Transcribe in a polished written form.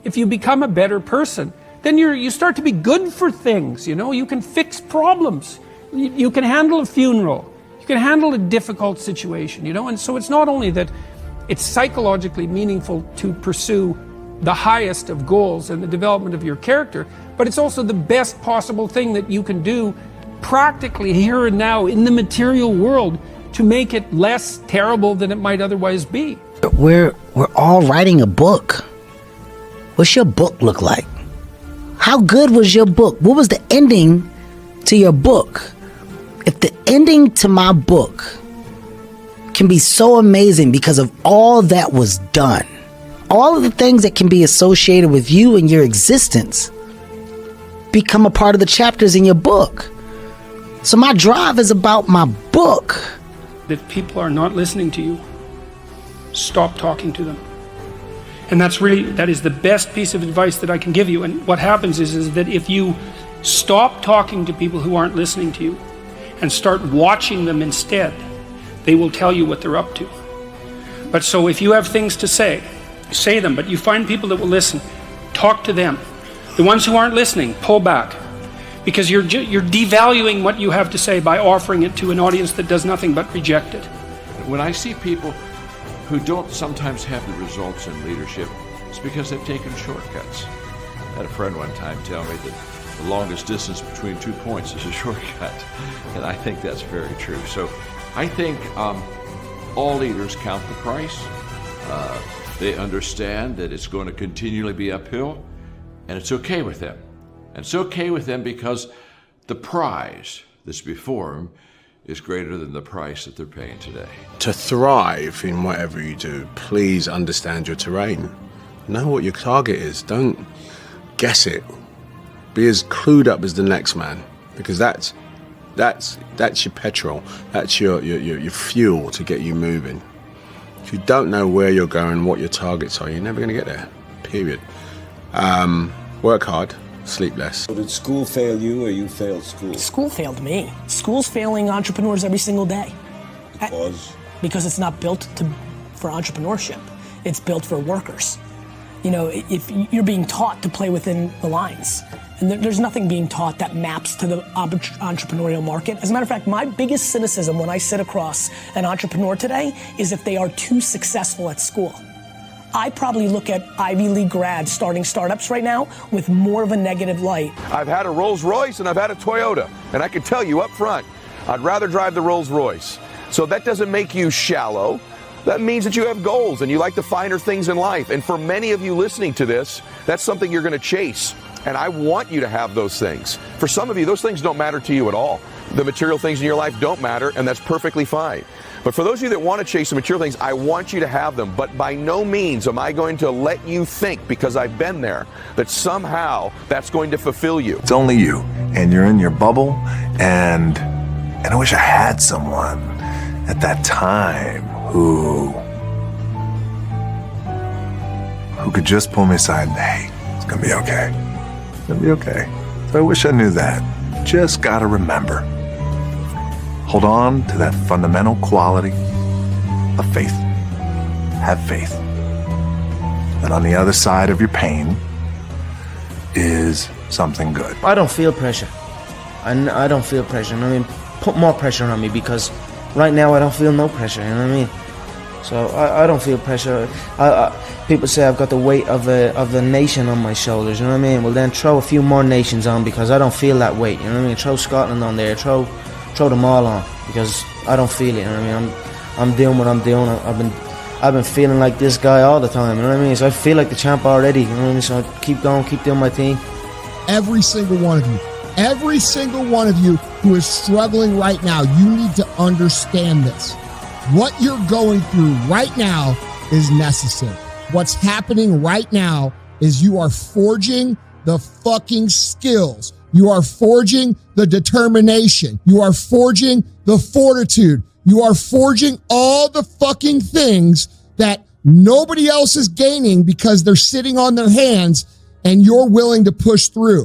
if you become a better person, then you start to be good for things, you know? You can fix problems. You can handle a funeral. You can handle a difficult situation, you know? And so it's not only that it's psychologically meaningful to pursue the highest of goals and the development of your character, but it's also the best possible thing that you can do practically here and now in the material world to make it less terrible than it might otherwise be. We're all writing a book. What's your book look like? How good was your book? What was the ending to your book? If the ending to my book can be so amazing because of all that was done, all of the things that can be associated with you and your existence become a part of the chapters in your book. So my drive is about my book. If people are not listening to you, stop talking to them. And that is the best piece of advice that I can give you. And what happens is that if you stop talking to people who aren't listening to you and start watching them instead, they will tell you what they're up to. But so if you have things to say them, but you find people that will listen, talk to them. The ones who aren't listening, pull back. Because you're devaluing what you have to say by offering it to an audience that does nothing but reject it. When I see people who don't sometimes have the results in leadership, it's because they've taken shortcuts. I had a friend one time tell me that the longest distance between 2 points is a shortcut, and I think that's very true. So I think all leaders count the price. They understand that it's going to continually be uphill, and it's okay with them. And it's okay with them because the prize that's before them is greater than the price that they're paying today. To thrive in whatever you do, please understand your terrain. Know what your target is. Don't guess it. Be as clued up as the next man, because that's your petrol. That's your fuel to get you moving. If you don't know where you're going, what your targets are, you're never going to get there. Period. Work hard. Sleep less. So did school fail you, or you failed school? School failed me. School's failing entrepreneurs every single day. Because it's not built for entrepreneurship. It's built for workers. You know, if you're being taught to play within the lines, and there's nothing being taught that maps to the entrepreneurial market. As a matter of fact, my biggest cynicism when I sit across an entrepreneur today is if they are too successful at school. I probably look at Ivy League grads starting startups right now with more of a negative light. I've had a Rolls Royce and I've had a Toyota, and I can tell you up front, I'd rather drive the Rolls Royce. So that doesn't make you shallow. That means that you have goals and you like the finer things in life. And for many of you listening to this, that's something you're going to chase. And I want you to have those things. For some of you, those things don't matter to you at all. The material things in your life don't matter, and that's perfectly fine. But for those of you that want to chase the material things, I want you to have them. But by no means am I going to let you think, because I've been there, that somehow that's going to fulfill you. It's only you, and you're in your bubble, and I wish I had someone at that time who could just pull me aside and, hey, it's gonna be okay. It's gonna be okay. So I wish I knew that. Just gotta remember. Hold on to that fundamental quality of faith. Have faith that on the other side of your pain is something good. I don't feel pressure. I don't feel pressure. I mean, put more pressure on me, because right now I don't feel no pressure. You know what I mean? So I don't feel pressure. People say I've got the weight of the nation on my shoulders. You know what I mean? Well, then throw a few more nations on, because I don't feel that weight. You know what I mean? Throw Scotland on there. Throw them all on, because I don't feel it. You know what I mean? I'm doing what I'm doing. I've been feeling like this guy all the time. You know what I mean? So I feel like the champ already. You know what I mean? So I keep going, keep doing my thing. Every single one of you who is struggling right now, you need to understand this. What you're going through right now is necessary. What's happening right now is you are forging the fucking skills. You are forging the determination. You are forging the fortitude. You are forging all the fucking things that nobody else is gaining because they're sitting on their hands, and you're willing to push through.